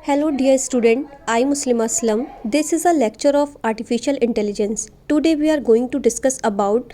Hello dear student, I Muslim Aslam. This is a lecture of artificial intelligence. Today we are going to discuss about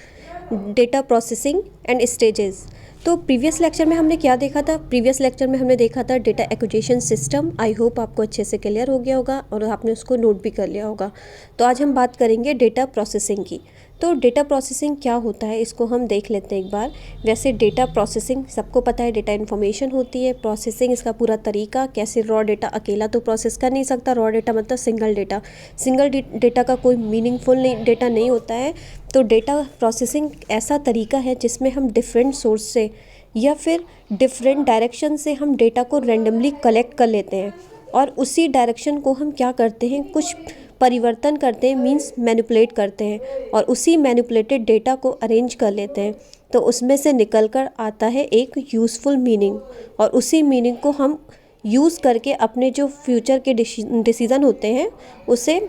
data processing and stages. तो previous lecture में हमने क्या देखा था? Previous lecture में हमने देखा था data acquisition system. I hope आपको अच्छे से क्लियर हो गया होगा और आपने उसको नोट भी कर लिया होगा. तो आज हम बात करेंगे डेटा प्रोसेसिंग की. तो डेटा प्रोसेसिंग क्या होता है इसको हम देख लेते हैं एक बार. वैसे डेटा प्रोसेसिंग सबको पता है, डेटा इन्फॉर्मेशन होती है. प्रोसेसिंग इसका पूरा तरीका, कैसे रॉ डेटा अकेला तो प्रोसेस कर नहीं सकता. रॉ डेटा मतलब सिंगल डेटा. सिंगल डेटा का कोई मीनिंगफुल डेटा नहीं होता है. तो डेटा प्रोसेसिंग ऐसा तरीका है जिसमें हम डिफरेंट सोर्स से या फिर डिफरेंट डायरेक्शन से हम डेटा को रैंडमली कलेक्ट कर लेते हैं और उसी डायरेक्शन को हम क्या करते हैं, कुछ परिवर्तन करते हैं, मींस मैनिपुलेट करते हैं और उसी मैनिपुलेटेड डेटा को अरेंज कर लेते हैं. तो उसमें से निकल कर आता है एक यूज़फुल मीनिंग और उसी मीनिंग को हम यूज़ करके अपने जो फ्यूचर के डिसीज़न होते हैं उसे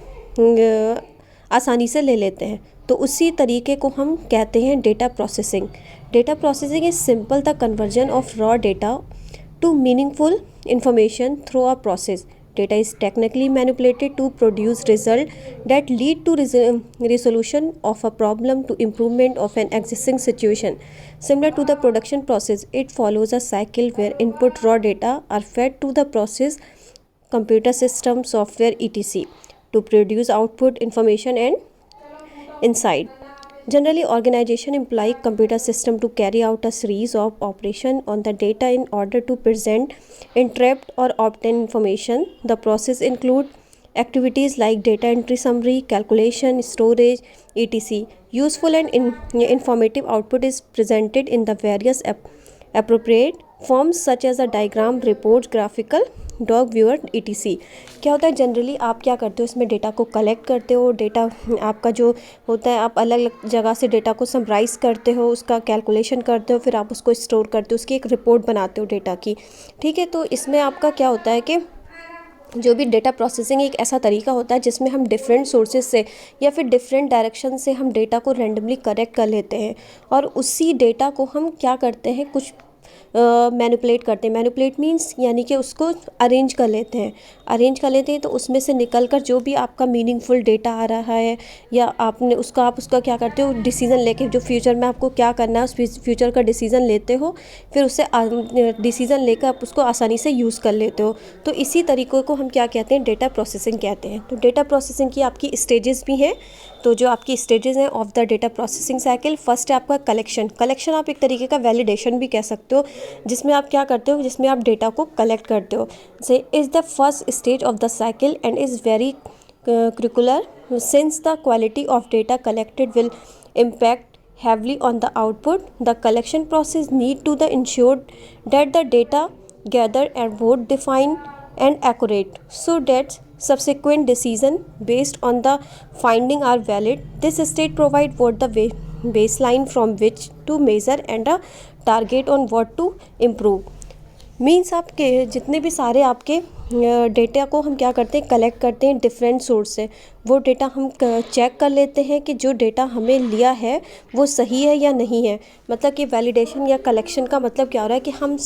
आसानी से ले लेते हैं. तो उसी तरीके को हम कहते हैं data processing. Data processing is simple the conversion of raw data to meaningful information through a process. Data is technically manipulated to produce result that lead to resolution of a problem to improvement of an existing situation. Similar to the production process, it follows a cycle where input raw data are fed to the process, computer system, software, etc. to produce output information and insight. Generally, organization employ computer system to carry out a series of operation on the data in order to present, interpret or obtain information. The process include activities like data entry, summary, calculation, storage, etc. Useful and informative output is presented in the various appropriate forms such as a diagram, report, graphical, dog viewer etc. क्या होता है, generally आप क्या करते हो, इसमें data को collect करते हो. डेटा आपका जो होता है, आप अलग अलग जगह से डेटा को समराइज़ करते हो, उसका कैलकुलेशन करते हो, फिर आप उसको स्टोर करते हो, उसकी एक रिपोर्ट बनाते हो डेटा की. ठीक है, तो इसमें आपका क्या होता है कि जो भी डेटा प्रोसेसिंग एक ऐसा तरीका होता है जिसमें हम डिफरेंट सोर्सेज से या फिर डिफरेंट डायरेक्शन से हम डेटा को रैंडमली कलेक्ट कर लेते हैं और उसी डेटा को हम क्या करते हैं, कुछ मैनिपुलेट करते हैं. मैनिपुलेट मीन्स यानी कि उसको अरेंज कर लेते हैं. तो उसमें से निकल कर जो भी आपका मीनिंगफुल डेटा आ रहा है या आप उसका क्या करते हो, डिसीज़न लेके जो फ्यूचर में आपको क्या करना है उस फ्यूचर का डिसीज़न लेते हो, फिर उससे डिसीज़न लेकर आप उसको आसानी से यूज़ कर लेते हो. तो इसी तरीक़े को हम क्या कहते हैं, डेटा प्रोसेसिंग कहते हैं. तो डेटा प्रोसेसिंग की आपकी स्टेजेस भी हैं. तो जो आपकी स्टेजेस हैं of the data processing cycle, first है आपका कलेक्शन आप एक तरीके का वैलिडेशन भी कह सकते हो, जिसमें आप क्या करते हो, जिसमें आप डेटा को कलेक्ट करते हो. से is the first stage of the cycle and is very crucial since the quality of data collected will impact heavily on the output. The collection process need to the ensure that the data gathered are both defined and accurate so that subsequent decision based on the finding are valid. This state provide what the baseline from which to measure and a target on what to improve. Means आपके जितने भी सारे आपके data को हम क्या करते हैं, कलेक्ट करते हैं डिफरेंट सोर्स से. वो डेटा हम चेक कर लेते हैं कि जो डेटा हमें लिया है वो सही है या नहीं है. मतलब कि वैलिडेशन या कलेक्शन का मतलब क्या हो रहा है कि हम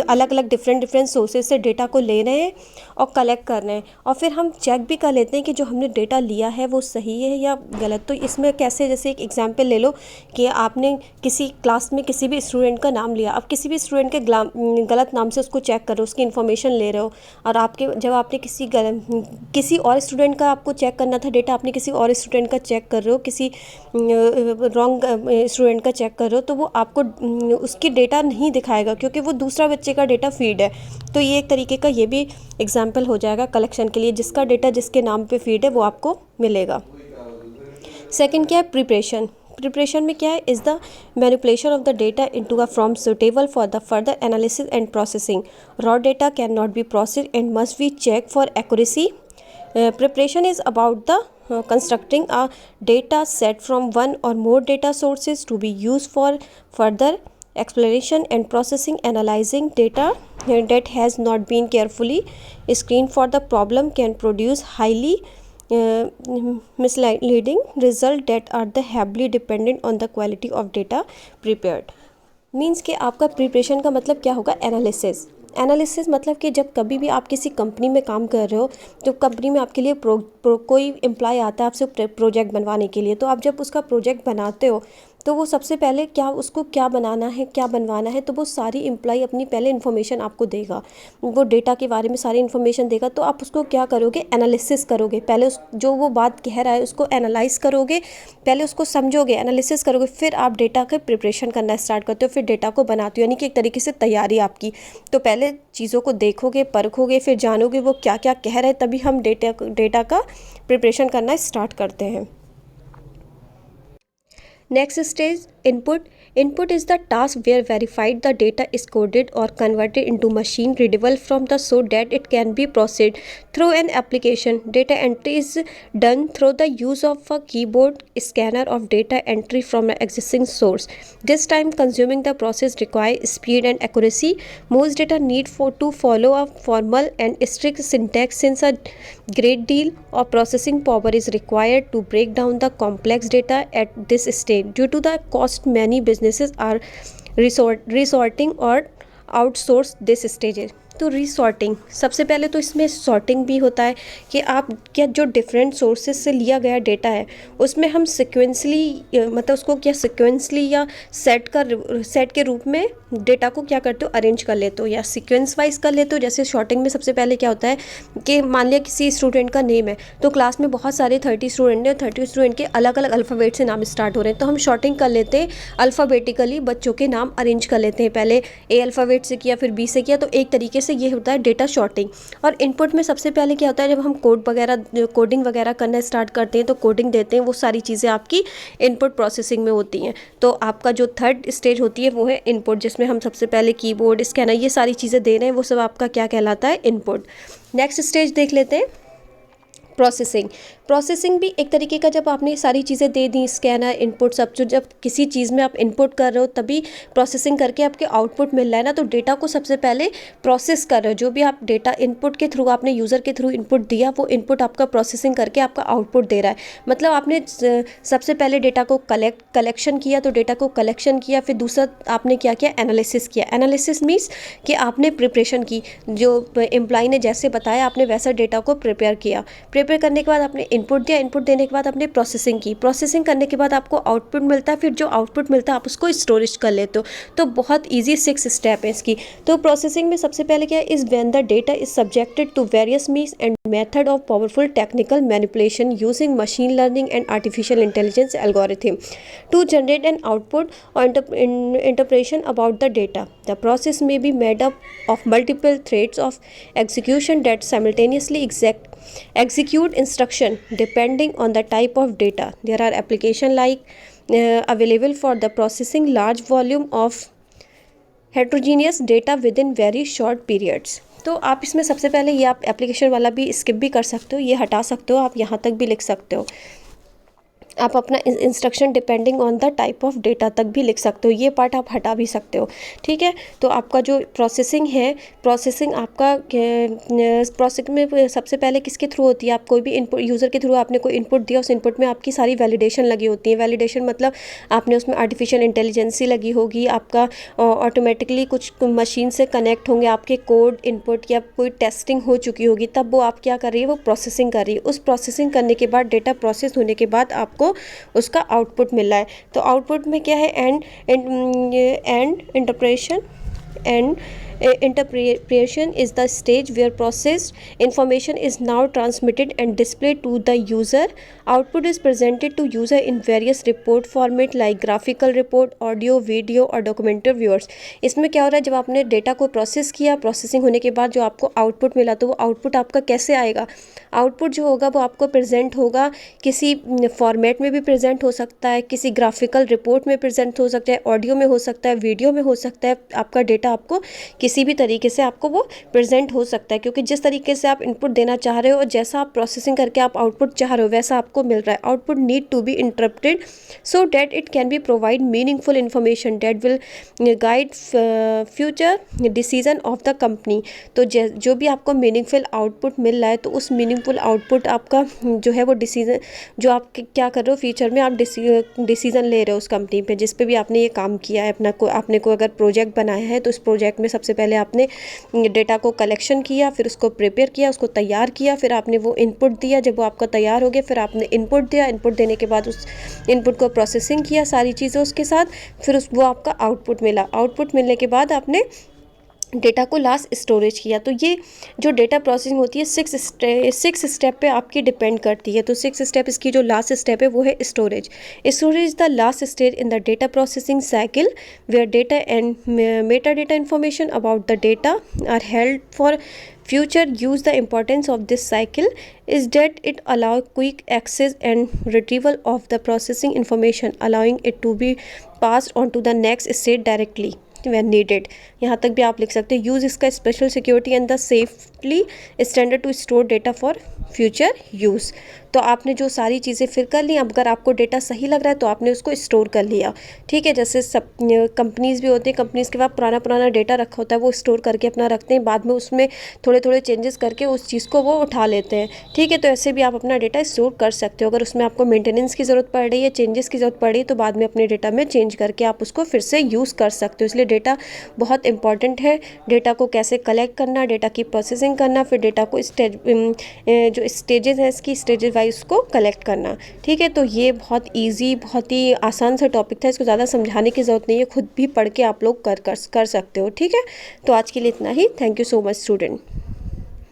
अलग अलग डिफरेंट सोर्सेज से डेटा को ले रहे हैं और कलेक्ट कर रहे हैं और फिर हम चेक भी कर लेते हैं कि जो हमने डेटा लिया है वो सही है या गलत. तो इसमें कैसे, जैसे एक एग्जाम्पल ले लो कि आपने किसी क्लास में किसी भी स्टूडेंट का नाम लिया, अब किसी भी स्टूडेंट के गलत नाम से उसको चेक करो, उसकी इन्फॉर्मेशन ले रहे हो और जब आपने किसी और स्टूडेंट का आपको चेक करना था डेटा, आपने किसी और स्टूडेंट का चेक कर रहे हो, किसी रॉन्ग स्टूडेंट का चेक कर रहे हो, तो वो आपको उसकी डेटा नहीं दिखाएगा क्योंकि वो दूसरा बच्चे का डेटा फीड है. तो ये एक तरीके का ये भी एग्जाम्पल हो जाएगा कलेक्शन के लिए. जिसका डेटा जिसके नाम पे फीड है वो आपको मिलेगा. सेकेंड क्या है, प्रिपरेशन में क्या है, is the manipulation of the data into a form suitable for the further analysis and processing. Raw data can not be processed and must be check for accuracy. Preparation is about the constructing a data set from one or more data sources to be used for further exploration and processing. Analyzing data that has not been carefully screened for the problem can produce highly misleading results that are the heavily dependent on the quality of data prepared. Means कि आपका preparation का मतलब क्या होगा, analysis. Analysis मतलब कि जब कभी भी आप किसी कंपनी में काम कर रहे हो, तो कंपनी में आपके लिए कोई एम्प्लॉय आता है आपसे प्रोजेक्ट बनवाने के लिए, तो आप जब उसका प्रोजेक्ट बनाते हो तो वो सबसे पहले क्या उसको क्या बनाना है, क्या बनवाना है, तो वो सारी एम्प्लॉय अपनी पहले इन्फॉर्मेशन आपको देगा, वो डेटा के बारे में सारी इन्फॉर्मेशन देगा। तो आप उसको क्या करोगे, एनालिसिस करोगे, पहले उस जो वो बात कह रहा है उसको एनालाइज करोगे, पहले उसको समझोगे, एनालिसिस करोगे, फिर आप डेटा का प्रिपरेशन करना स्टार्ट करते हो, फिर डेटा को बनाते हो, यानी कि एक तरीके से तैयारी आपकी। तो पहले चीज़ों को देखोगे, परखोगे, फिर जानोगे वो क्या क्या कह रहे हैं, तभी हम डेटा का प्रिपरेशन करना स्टार्ट करते हैं। Next stage, input. Input is the task where verified the data is coded or converted into machine readable from the so that it can be processed through an application. Data entry is done through the use of a keyboard scanner of data entry from an existing source. This time consuming the process requires speed and accuracy. Most data need to follow a formal and strict syntax, since a great deal of processing power is required to break down the complex data at this stage. Due to the cost, many businesses are resorting or outsource this stage. तो resorting, सबसे पहले तो इसमें sorting भी होता है कि आप क्या जो डिफरेंट सोर्सेज से लिया गया डेटा है उसमें हम सिक्वेंसली मतलब उसको क्या सिक्वेंसली या सेट के रूप में डेटा को क्या करते हो, अरेंज कर लेते हो या सीक्वेंस वाइज कर लेते हो। जैसे शॉर्टिंग में सबसे पहले क्या होता है कि मान लिया किसी स्टूडेंट का नेम है, तो क्लास में बहुत सारे 30 स्टूडेंट हैं, 30 स्टूडेंट के अलग अलग अल्फ़ाबेट से नाम स्टार्ट हो रहे हैं, तो हम शॉर्टिंग कर लेते हैं, अल्फ़ाबेटिकली बच्चों के नाम अरेंज कर लेते हैं। पहले ए अल्फ़ाबेट से किया, फिर बी से किया, तो एक तरीके से ये होता है डेटा शॉर्टिंग। और इनपुट में सबसे पहले क्या होता है, जब हम कोडिंग वगैरह करना स्टार्ट करते हैं तो कोडिंग देते हैं, वो सारी चीज़ें आपकी इनपुट प्रोसेसिंग में होती हैं। तो आपका जो थर्ड स्टेज होती है वो है इनपुट, जिसमें हम सबसे पहले कीबोर्ड स्कैनर ये सारी चीज़ें दे रहे हैं, वो सब आपका क्या कहलाता है, इनपुट। नेक्स्ट स्टेज देख लेते हैं प्रोसेसिंग। प्रोसेसिंग भी एक तरीके का, जब आपने सारी चीज़ें दे दी, स्कैनर, इनपुट सब, जो जब किसी चीज़ में आप इनपुट कर रहे हो तभी प्रोसेसिंग करके आपके आउटपुट मिल रहा है ना, तो डेटा को सबसे पहले प्रोसेस कर रहे हो। जो भी आप डेटा इनपुट के थ्रू आपने यूज़र के थ्रू इनपुट दिया, वो इनपुट आपका प्रोसेसिंग करके आपका आउटपुट दे रहा है। मतलब आपने सबसे पहले डेटा को कलेक्शन किया, तो डेटा को कलेक्शन किया, फिर दूसरा आपने क्या किया, एनालिसिस किया। एनालिसिस मीन्स कि आपने प्रिपरेशन की, जो एम्प्लॉय ने जैसे बताया आपने वैसा डेटा को प्रिपेयर किया। प्रिपेयर करने के बाद आपने इनपुट दिया, इनपुट देने के बाद आपने प्रोसेसिंग की, प्रोसेसिंग करने के बाद आपको आउटपुट मिलता है, फिर जो आउटपुट मिलता है आप उसको स्टोरेज कर लेते हो। तो बहुत इजी 6 स्टेप है इसकी। तो प्रोसेसिंग में सबसे पहले क्या है, is when the data is subjected to various means and method of powerful technical manipulation using machine learning and artificial intelligence algorithm to generate an output और interpretation about the data. The process may be made up of multiple threads of execution that simultaneously execute instruction depending on the type of data. There are applications available for the processing large volume of heterogeneous data within very short periods. तो आप इसमें सबसे पहले ये आप application वाला भी skip भी कर सकते हो, ये हटा सकते हो, आप यहाँ तक भी लिख सकते हो। आप अपना instruction depending on the type of data तक भी लिख सकते हो, ये पार्ट आप हटा भी सकते हो, ठीक है। तो आपका जो प्रोसेसिंग है, प्रोसेसिंग आपका प्रोसेसिंग में सबसे पहले किसके थ्रू होती है, आप कोई भी इनपुट, यूज़र के थ्रू आपने कोई इनपुट दिया, उस इनपुट में आपकी सारी वैलिडेशन लगी होती है। वैलिडेशन मतलब आपने उसमें आर्टिफिशियल इंटेलिजेंसी लगी होगी, आपका ऑटोमेटिकली कुछ मशीन से कनेक्ट होंगे आपके कोड इनपुट, या कोई टेस्टिंग हो चुकी होगी, तब वो आप क्या कर रही है, वो प्रोसेसिंग कर रही है। उस प्रोसेसिंग करने के बाद, डेटा प्रोसेस होने के बाद आपको उसका आउटपुट मिला है। तो आउटपुट में क्या है, and interpretation is the stage where processed information is now transmitted and displayed to the user. Output is presented to user in various report format like graphical report, audio, video और documented viewers. इसमें क्या हो रहा है, जब आपने data को process किया, प्रोसेसिंग होने के बाद जो आपको आउटपुट मिला, तो वो आउटपुट आपका कैसे आएगा, आउटपुट जो होगा वो आपको प्रेजेंट होगा, किसी फॉर्मेट में भी प्रेजेंट हो सकता है, किसी ग्राफिकल रिपोर्ट में प्रेजेंट हो सकता है, ऑडियो में हो सकता है, वीडियो में हो सकता है। आपका डेटा आपको किसी भी तरीके से आपको वो प्रेजेंट हो सकता है, क्योंकि जिस तरीके से आप इनपुट देना चाह रहे हो और जैसा आप प्रोसेसिंग करके आप आउटपुट चाह रहे हो वैसा आपको मिल रहा है। Output need to be interpreted so that it can be provide meaningful information that will guide future decision of the company. तो जो भी आपको मीनिंगफुल आउटपुट मिल रहा है, तो उस मीनिंगफुल आउटपुट आपका जो है वो डिसीजन, जो आप क्या कर रहे हो फ्यूचर में, आप डिसीजन ले रहे हो उस कंपनी पे जिस पे भी आपने ये काम किया है, आपने को अगर प्रोजेक्ट बनाया है तो उस प्रोजेक्ट में सबसे सबसे पहले आपने डेटा को कलेक्शन किया, फिर उसको प्रिपेयर किया, उसको तैयार किया, फिर आपने वो इनपुट दिया। जब वो आपका तैयार हो गया फिर आपने इनपुट दिया, इनपुट देने के बाद उस इनपुट को प्रोसेसिंग किया सारी चीज़ें उसके साथ, फिर वो आपका आउटपुट मिला। आउटपुट मिलने के बाद आपने डेटा को लास्ट स्टोरेज किया। तो ये जो डेटा प्रोसेसिंग होती है सिक्स स्टेप पे आपकी डिपेंड करती है। तो 6 स्टेप, इसकी जो लास्ट स्टेप है वो है storage. Storage is the last stage in the data processing cycle where data and metadata information about the data are held for future use. The importance of this cycle is that it allows quick access and retrieval of the processing information, allowing it to be passed on to the next state directly when needed. यहाँ तक भी आप लिख सकते हैं। Use इसका special security and the safely standard to store data for future use. तो आपने जो सारी चीज़ें फिर कर ली, अब अगर आपको डेटा सही लग रहा है तो आपने उसको स्टोर कर लिया, ठीक है। जैसे सब कंपनीज़ भी होती हैं, कंपनीज़ के पास पुराना डेटा रखा होता है, वो स्टोर करके अपना रखते हैं, बाद में उसमें थोड़े चेंजेस करके उस चीज़ को वो उठा लेते हैं, ठीक है। तो ऐसे भी आप अपना डेटा स्टोर कर सकते हो। अगर उसमें आपको मेंटेनेंस की ज़रूरत पड़ रही है, चेंजेस की ज़रूरत पड़ रही है, तो बाद में अपने डेटा में चेंज करके आप उसको फिर से यूज़ कर सकते हो। इसलिए डेटा बहुत इंपॉर्टेंट है। डेटा को कैसे कलेक्ट करना, डेटा की प्रोसेसिंग करना, फिर डेटा को जो स्टेजेस है इसकी स्टेजेस वाइज को कलेक्ट करना, ठीक है। तो ये बहुत ईजी, बहुत ही आसान सा टॉपिक था, इसको ज़्यादा समझाने की ज़रूरत नहीं है, खुद भी पढ़ के आप लोग कर सकते हो, ठीक है। तो आज के लिए इतना ही। Thank you so much student.